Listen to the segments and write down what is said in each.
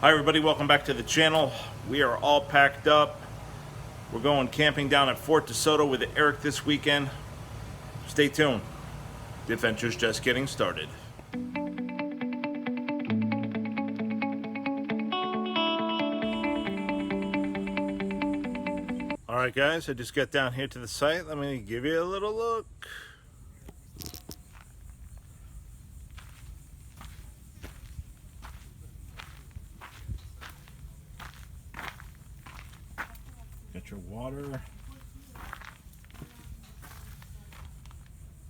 Hi everybody, welcome back to the channel. We are all packed up. We're going camping down at Fort DeSoto with Eric this weekend. Stay tuned. The adventure's just getting started. Alright guys, I just got down here to the site. Let me give you a little look. Got your water.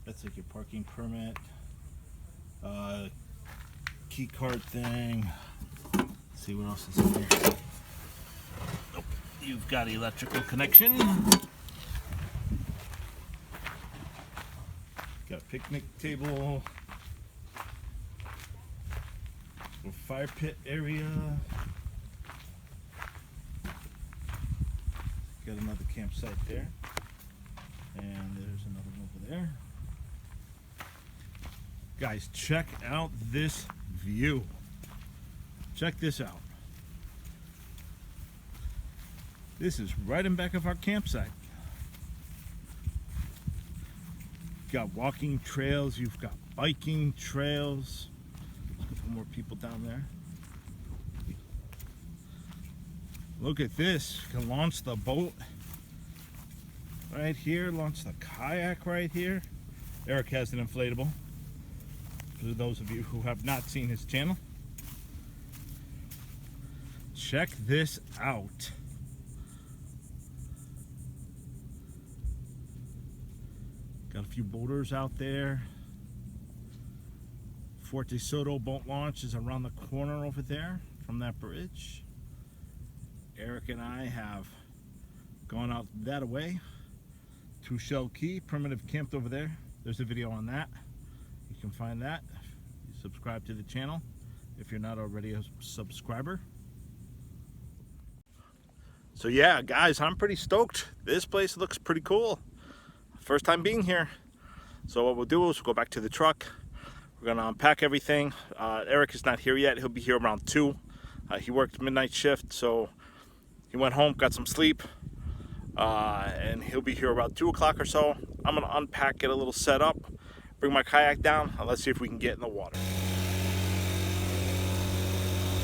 That's like your parking permit. Key card thing. Let's see what else is in here. Nope. You've got electrical connection. Got a picnic table. A fire pit area. Got another campsite there, and there's another one over there. Guys, check out this view. Check this out. This is right in back of our campsite. You've got walking trails, you've got biking trails. Looking for more people down there. Look at this. You can launch the boat right here, launch the kayak right here. Eric has an inflatable, for those of you who have not seen his channel. Check this out. Got a few boaters out there. Fort DeSoto boat launch is around the corner over there from that bridge. Eric and I have gone out that way to Shell Key, primitive camped over there. There's a video on that. You can find that. You subscribe to the channel if you're not already a subscriber. So yeah, guys, I'm pretty stoked. This place looks pretty cool. First time being here. So what we'll do is we'll go back to the truck. We're gonna unpack everything. Eric is not here yet. He'll be here around 2. He worked midnight shift, so he went home, got some sleep, and he'll be here about 2 o'clock or so. I'm gonna unpack, get a little set up, bring my kayak down, and let's see if we can get in the water.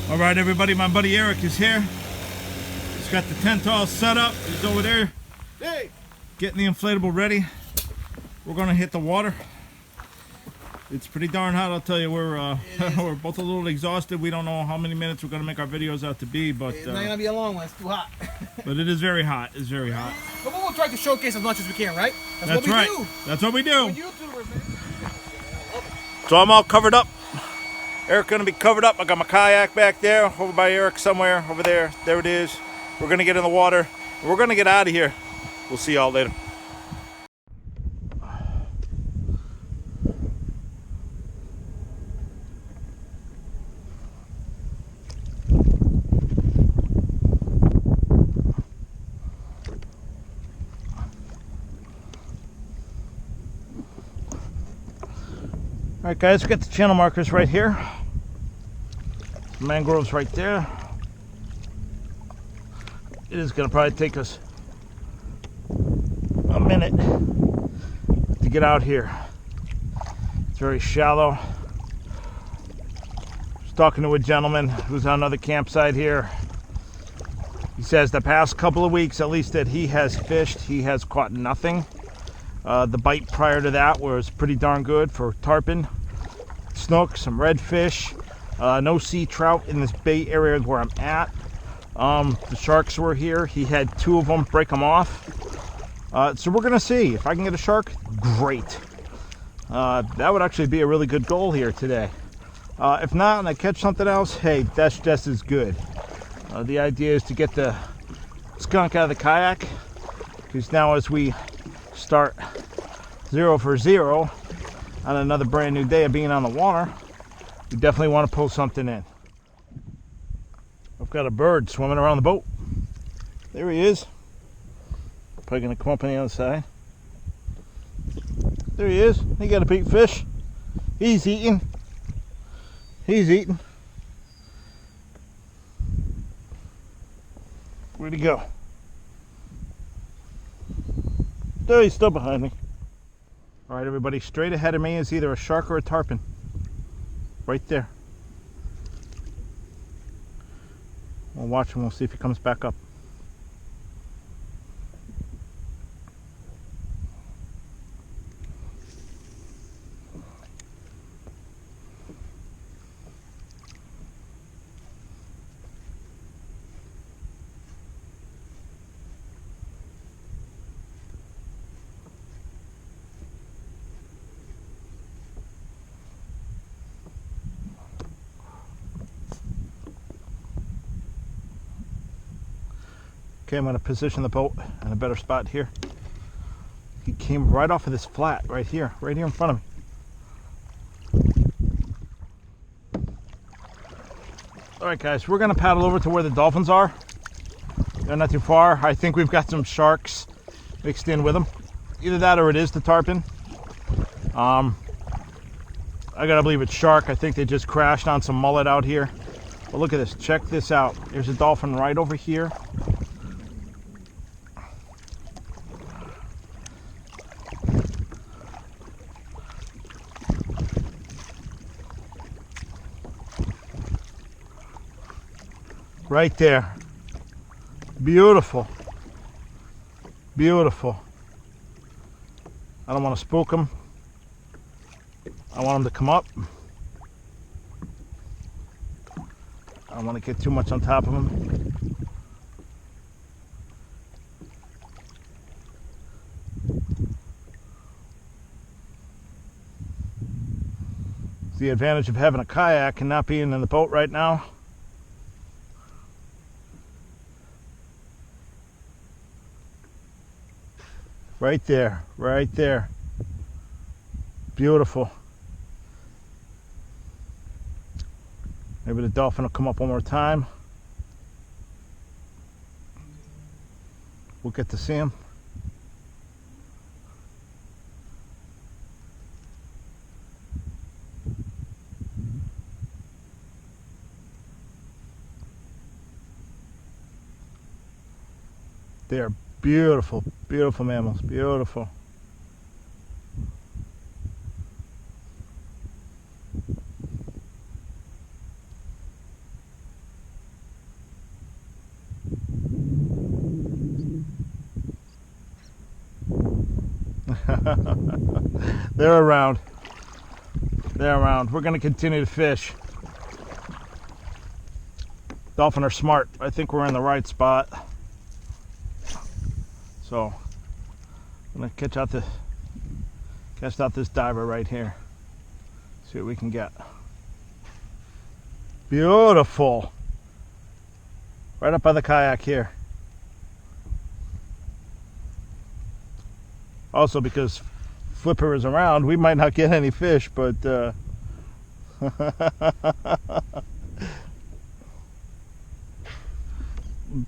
All right, everybody, my buddy Eric is here. He's got the tent all set up. He's over there, hey, getting the inflatable ready. We're gonna hit the water. It's pretty darn hot, I'll tell you. We're we're both a little exhausted. We don't know how many minutes we're gonna make our videos out to be, but it's not gonna be a long one. It's too hot. But it is very hot. It's very hot. But we'll try to showcase as much as we can, right? That's what we right. Do. That's what we do. We're YouTubers, man. So I'm all covered up. Eric's gonna be covered up. I got my kayak back there, over by Eric somewhere, over there. There it is. We're gonna get in the water. We're gonna get out of here. We'll see y'all later. Alright guys, we got the channel markers right here. Mangroves right there. It is going to probably take us a minute to get out here. It's very shallow. I was talking to a gentleman who's on another campsite here. He says the past couple of weeks, at least that he has fished, he has caught nothing. The bite prior to that was pretty darn good for tarpon, snook, some redfish. No sea trout in this bay area where I'm at. The sharks were here. He had 2 of them, break them off. So we're gonna see if I can get a shark. Great. That would actually be a really good goal here today. If not, and I catch something else, hey, that's just as good. The idea is to get the skunk out of the kayak, because now as we start 0 for 0 on another brand new day of being on the water, we definitely want to pull something in. I've got a bird swimming around the boat. There he is. Probably gonna come up on the other side. There he is. He got a big fish. He's eating. He's eating. Where'd he go? There, he's still behind me. All right, everybody, straight ahead of me is either a shark or a tarpon. Right there. We'll watch him. We'll see if he comes back up. Okay, I'm going to position the boat in a better spot here. He came right off of this flat right here in front of me. All right, guys, we're going to paddle over to where the dolphins are. They're not too far. I think we've got some sharks mixed in with them. Either that or it is the tarpon. I gotta believe it's shark. I think they just crashed on some mullet out here. But look at this. Check this out. There's a dolphin right over here. Right there. Beautiful. Beautiful. I don't want to spook him. I want him to come up. I don't want to get too much on top of him. It's the advantage of having a kayak and not being in the boat right now. Right there, right there. Beautiful. Maybe the dolphin will come up one more time. We'll get to see him. They are beautiful, beautiful mammals, beautiful. They're around. They're around. We're going to continue to fish. Dolphin are smart. I think we're in the right spot. So I'm gonna catch out this diver right here. See what we can get. Beautiful. Right up by the kayak here. Also, because Flipper is around, we might not get any fish, but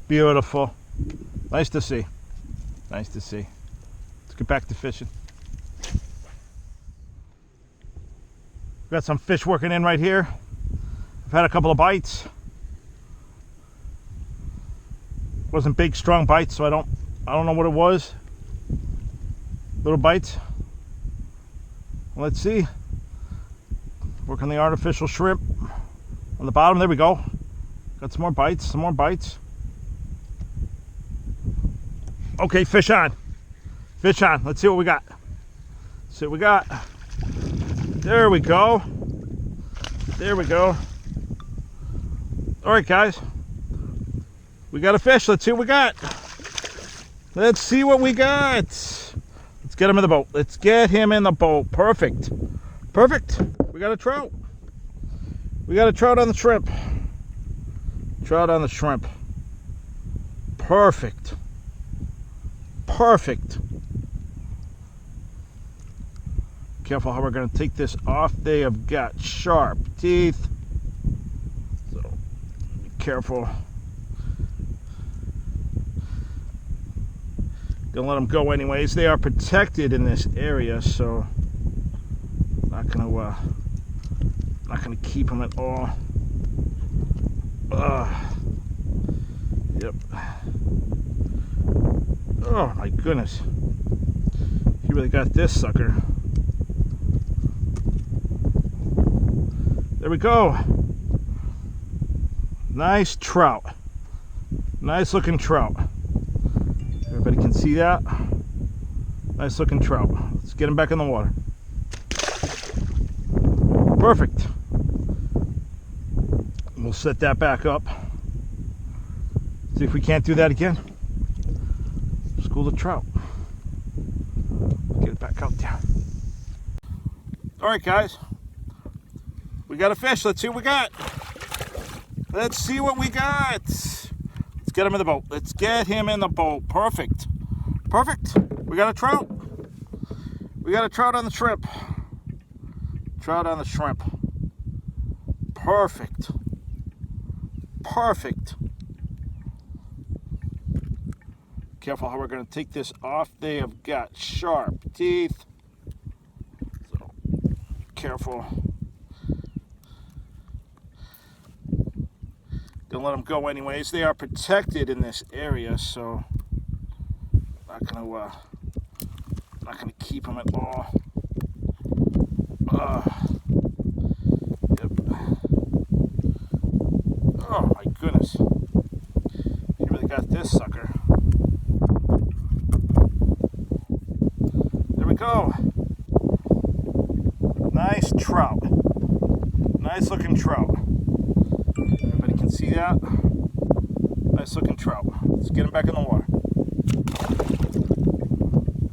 beautiful. Nice to see. Nice to see. Let's get back to fishing. We've got some fish working in right here. I've had a couple of bites. Wasn't big, strong bites, so I don't know what it was. Little bites. Let's see. Working the artificial shrimp on the bottom. There we go. Got some more bites. Some more bites. Okay, fish on. Fish on. Let's see what we got. See what we got. There we go. There we go. All right, guys. We got a fish. Let's see what we got. Let's see what we got. Let's get him in the boat. Let's get him in the boat. Perfect. Perfect. We got a trout. We got a trout on the shrimp. Trout on the shrimp. Perfect. Perfect. Careful how we're going to take this off. They have got sharp teeth. So be careful. Gonna let them go anyways. They are protected in this area, so not gonna keep them at all. Yep. Oh my goodness. He really got this sucker. There we go. Nice trout. Nice looking trout. Everybody can see that. Nice looking trout. Let's get him back in the water. Perfect. We'll set that back up. See if we can't do that again. School the trout. Get it back out there. All right, guys. We got a fish. Let's see what we got. Let's see what we got. Let's get him in the boat. Let's get him in the boat. Perfect. Perfect. We got a trout. We got a trout on the shrimp. Trout on the shrimp. Perfect. Perfect. Careful how we're going to take this off. They have got sharp teeth. So, careful. Gonna let them go anyways. They are protected in this area, so not gonna keep them at all. Yep. Oh my goodness! He really got this sucker. There we go. Nice trout. Nice looking trout. Everybody can see that. Nice looking trout. Let's get him back in the water.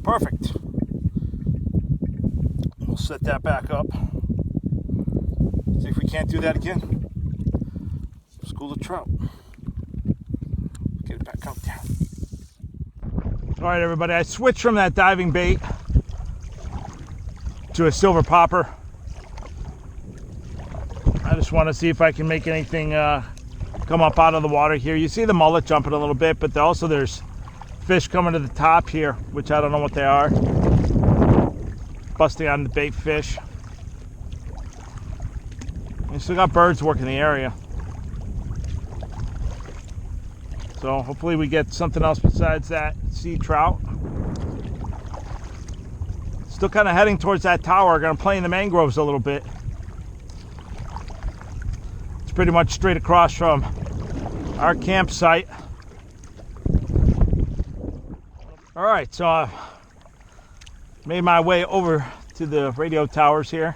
Perfect. We'll set that back up. See if we can't do that again. School the trout. Get it back out there. All right, everybody. I switched from that diving bait to a silver popper. I just want to see if I can make anything come up out of the water here. You see the mullet jumping a little bit, but also there's fish coming to the top here, which I don't know what they are. Busting on the bait fish. We still got birds working the area. So hopefully we get something else besides that sea trout. Still kind of heading towards that tower. Gonna play in the mangroves a little bit. It's pretty much straight across from our campsite. All right, so I made my way over to the radio towers here.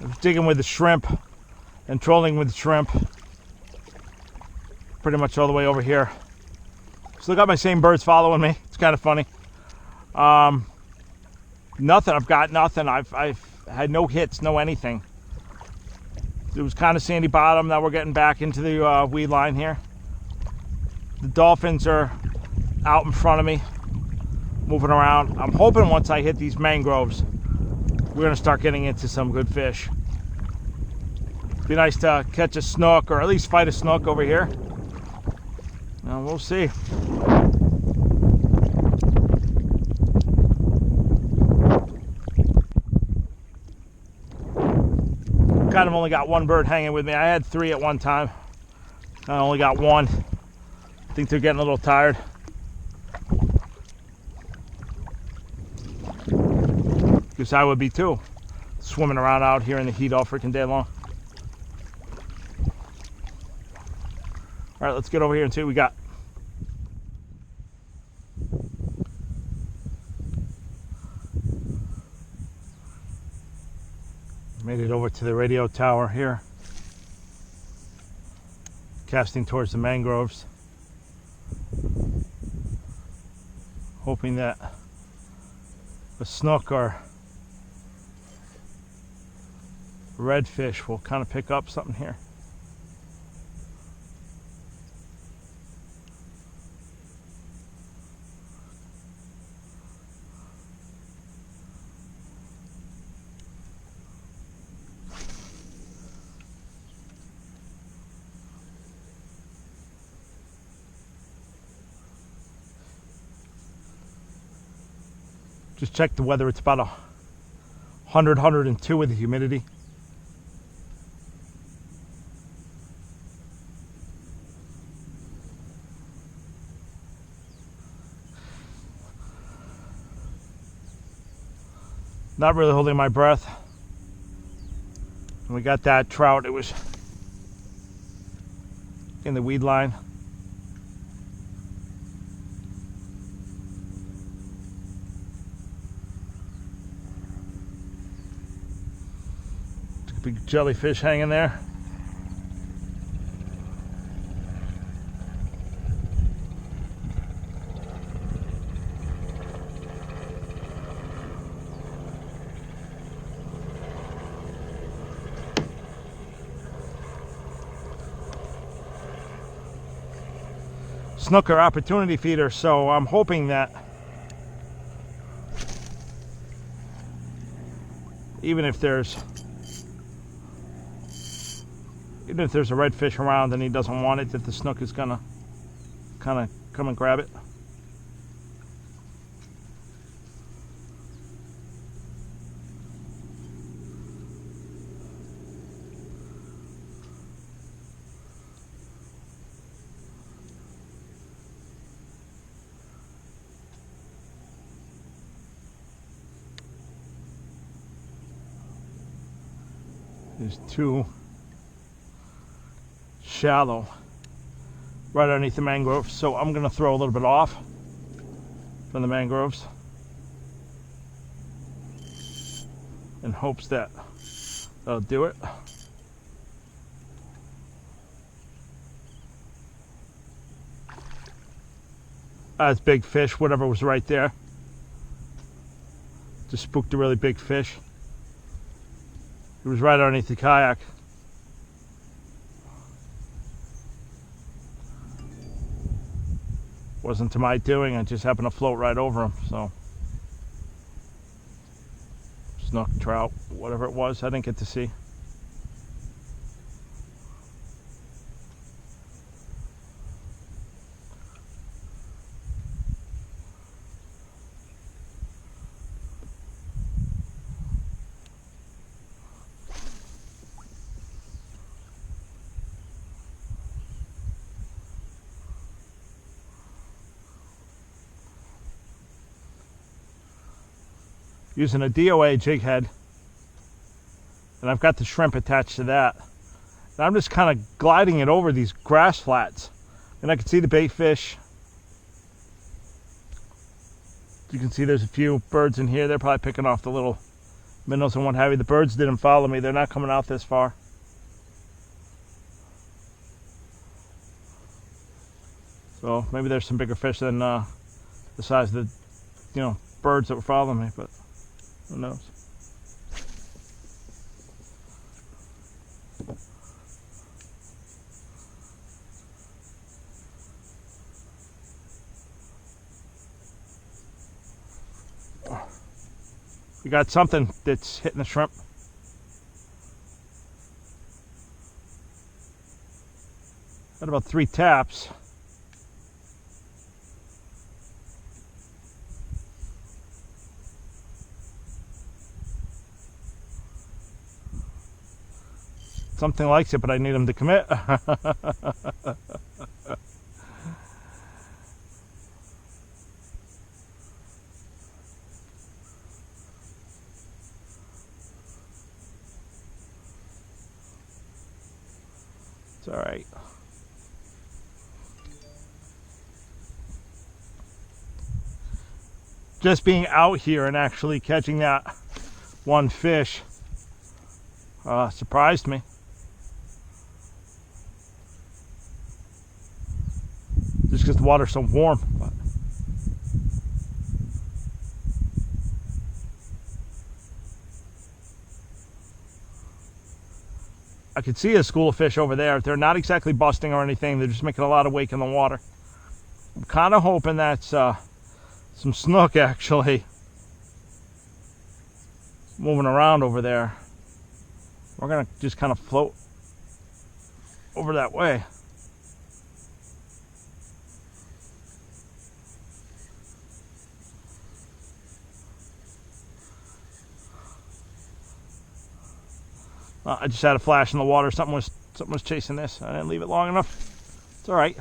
I was digging with the shrimp and trolling with the shrimp. Pretty much all the way over here. Still got my same birds following me. It's kind of funny. Nothing. I've got nothing. I've had no hits, no anything. It was kind of sandy bottom. Now we're getting back into the weed line here. The dolphins are out in front of me, moving around. I'm hoping once I hit these mangroves, we're gonna start getting into some good fish. Be nice to catch a snook, or at least fight a snook over here. Now we'll see. Kind of only got one bird hanging with me. I had three at one time. I only got one. I think they're getting a little tired. Guess I would be too. Swimming around out here in the heat all freaking day long. All right, let's get over here and see what we got. Made it over to the radio tower here. Casting towards the mangroves. Hoping that a snook or redfish will kind of pick up something here. Just check the weather. It's about 100, 102 with the humidity. Not really holding my breath. When we got that trout, it was in the weed line. Big jellyfish hanging there. Snooker opportunity feeder, so I'm hoping that even if there's a redfish around and he doesn't want it, that the snook is gonna kind of come and grab it. There's two shallow right underneath the mangroves, so I'm gonna throw a little bit off from the mangroves in hopes that that'll do it. That's big fish, whatever was right there. Just spooked a really big fish. It was right underneath the kayak. Wasn't to my doing, I just happened to float right over him, so. Snook, trout, whatever it was, I didn't get to see. Using a DOA jig head, and I've got the shrimp attached to that. And I'm just kind of gliding it over these grass flats, and I can see the bait fish. You can see there's a few birds in here. They're probably picking off the little minnows and what have you. The birds didn't follow me. They're not coming out this far. So maybe there's some bigger fish than the size of the birds that were following me, but who knows? We got something that's hitting the shrimp. Got about 3 taps. Something likes it, but I need him to commit. It's all right. Just being out here and actually catching that one fish surprised me. Just because the water's so warm. But I could see a school of fish over there. They're not exactly busting or anything. They're just making a lot of wake in the water. I'm kind of hoping that's some snook actually moving around over there. We're going to just kind of float over that way. I just had a flash in the water. Something was chasing this. I didn't leave it long enough. It's all right.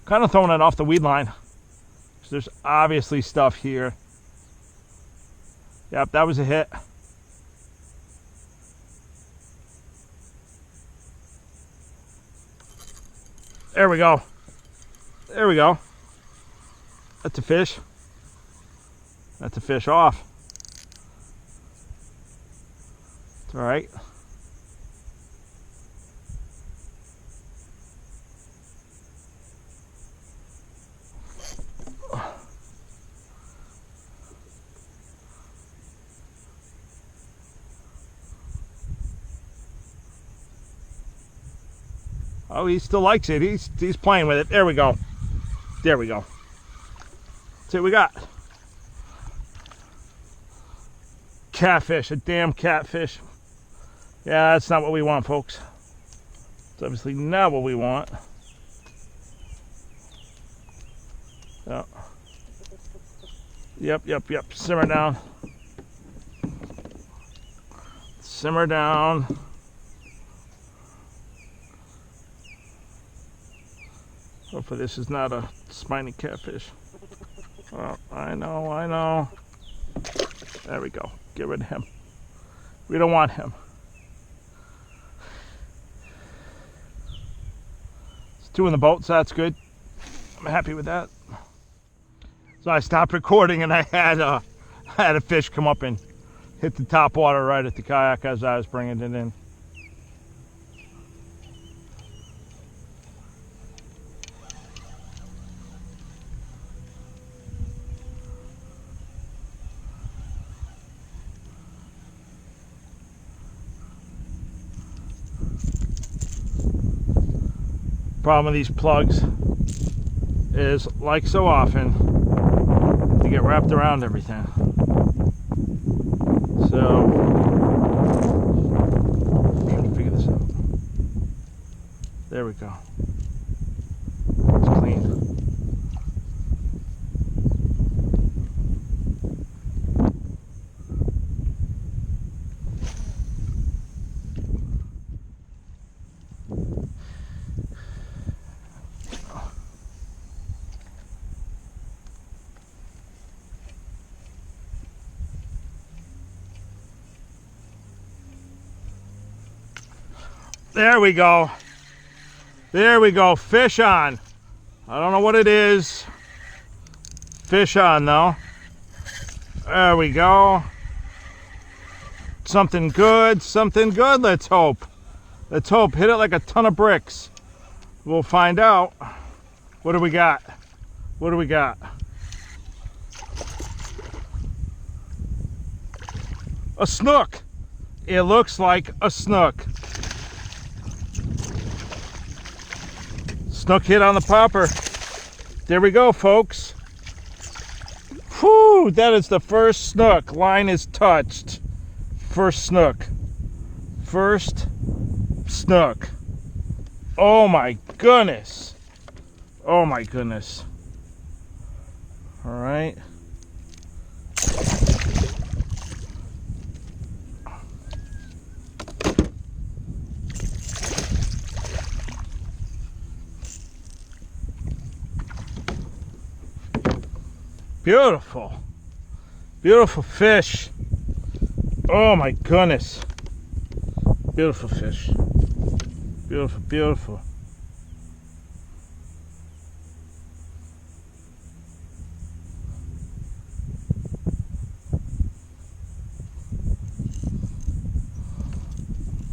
Kind of throwing it off the weed line. There's obviously stuff here. Yep, that was a hit. There we go. There we go. That's a fish. That's a fish off. It's all right. Oh, he still likes it. He's playing with it. There we go. There we go. See what we got. Catfish, a damn catfish. Yeah, that's not what we want, folks. It's obviously not what we want. Oh. Yep. Simmer down. Simmer down. Hopefully this is not a spiny catfish. Oh, I know. There we go. Get rid of him. We don't want him. It's 2 in the boat, so that's good. I'm happy with that. So I stopped recording and I had a fish come up and hit the top water right at the kayak as I was bringing it in. Problem with these plugs is, like so often, they get wrapped around everything. So I'm trying to figure this out. There we go. It's clean. There we go. There we go. Fish on. I don't know what it is. Fish on though. There we go. Something good. Something good. Let's hope. Let's hope. Hit it like a ton of bricks. We'll find out. What do we got? What do we got? A snook. It looks like a snook. Snook hit on the popper. There we go, folks. Whew, that is the first snook. Line is touched. First snook. First snook. Oh my goodness. Oh my goodness. All right. Beautiful. Beautiful fish. Oh my goodness. Beautiful fish. Beautiful, beautiful.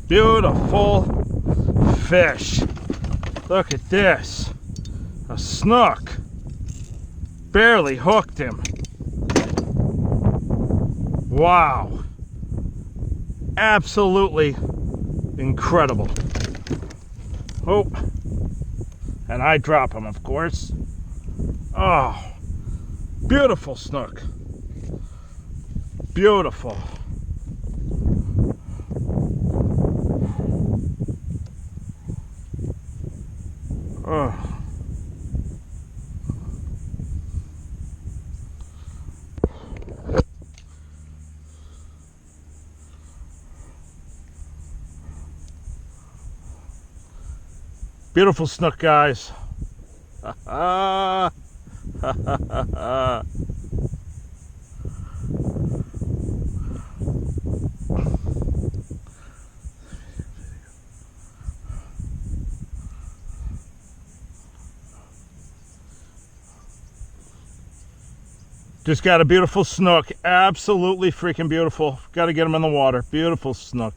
Beautiful fish. Look at this. A snook. Barely hooked him. Wow. Absolutely incredible. Oh. And I drop him, of course. Oh. Beautiful snook. Beautiful. Oh. Beautiful snook, guys. Just got a beautiful snook. Absolutely freaking beautiful. Got to get him in the water. Beautiful snook.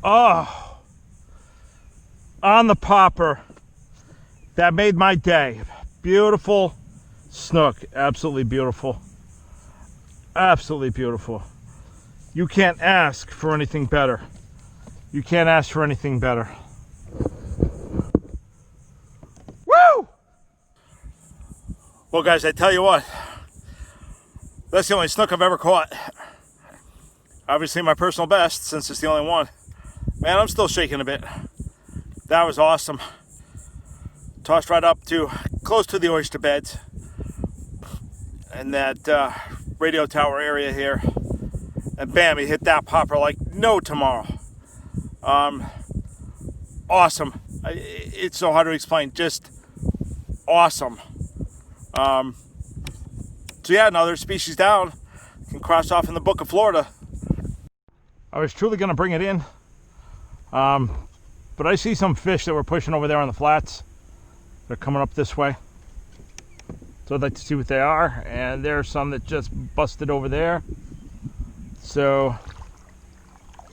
Oh, on the popper. That made my day. Beautiful snook. Absolutely beautiful. Absolutely beautiful. You can't ask for anything better. You can't ask for anything better. Woo! Well, guys, I tell you what, that's the only snook I've ever caught. Obviously my personal best, since it's the only one. Man, I'm still shaking a bit. That was awesome. Tossed right up to close to the oyster beds and that radio tower area here. And bam, he hit that popper like no tomorrow. Awesome. It's so hard to explain. Just awesome. So yeah, another species down. Can cross off in the book of Florida. I was truly gonna bring it in. But I see some fish that were pushing over there on the flats. They're coming up this way. So I'd like to see what they are. And there's some that just busted over there. So,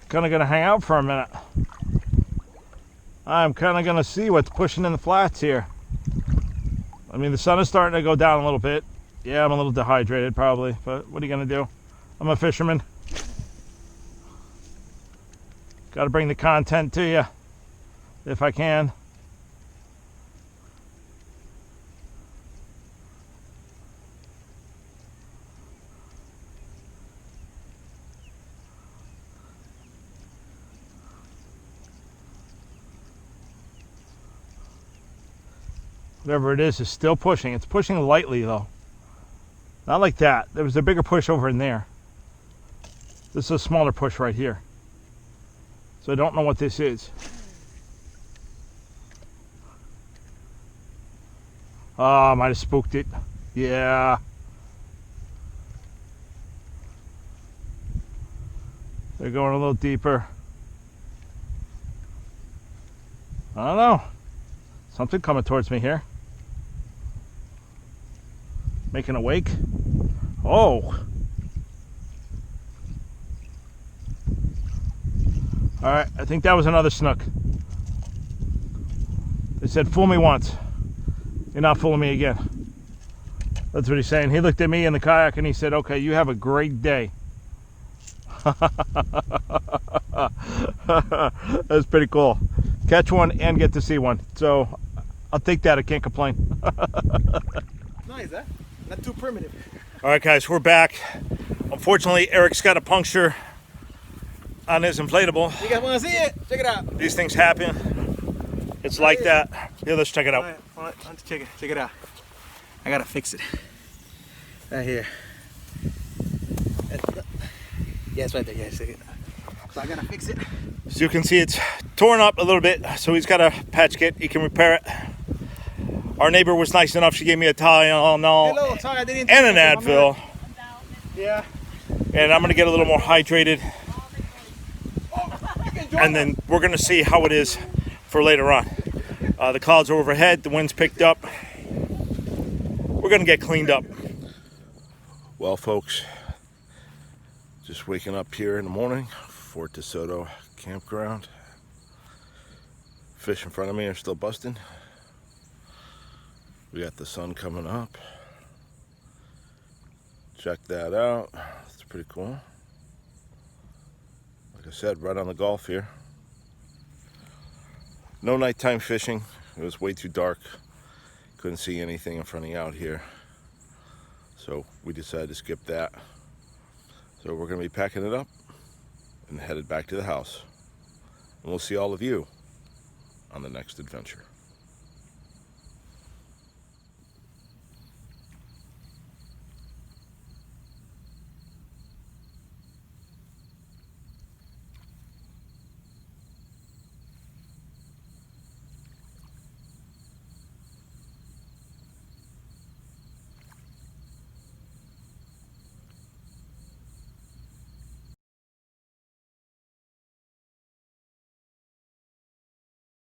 kind of gonna hang out for a minute. I'm kind of gonna see what's pushing in the flats here. I mean, the sun is starting to go down a little bit. Yeah, I'm a little dehydrated probably, but what are you gonna do? I'm a fisherman. Gotta bring the content to you, if I can. Whatever it is still pushing. It's pushing lightly though. Not like that. There was a bigger push over in there. This is a smaller push right here. So I don't know what this is. Oh, I might have spooked it. Yeah. They're going a little deeper. I don't know. Something coming towards me here. Making a wake. Oh. Alright, I think that was another snook. They said, fool me once. You're not fooling me again. That's what he's saying. He looked at me in the kayak and he said, okay, you have a great day. That's pretty cool. Catch one and get to see one. So I'll take that. I can't complain. Nice, huh? Not too primitive. All right, guys, we're back. Unfortunately, Erick's got a puncture on his inflatable. You guys want to see it? Check it out. These things happen. It's like that. Yeah, let's check it out. All right, let's check it. Check it out. I gotta fix it. Right here. Yeah, it's right there. Yeah, check it. So I gotta fix it. As you can see, it's torn up a little bit, so he's got a patch kit. He can repair it. Our neighbor was nice enough. She gave me a Tylenol and an Advil. Yeah. And I'm gonna get a little more hydrated. And then we're gonna see how it is for later on. The clouds are overhead. The wind's picked up. We're gonna get cleaned up. Well, folks, just waking up here in the morning. Fort DeSoto Campground. Fish in front of me are still busting. We got the sun coming up. Check that out. It's pretty cool. Like I said, right on the Gulf here. No nighttime fishing. It was way too dark. Couldn't see anything in front of you out here. So we decided to skip that. So we're going to be packing it up and headed back to the house. And we'll see all of you on the next adventure.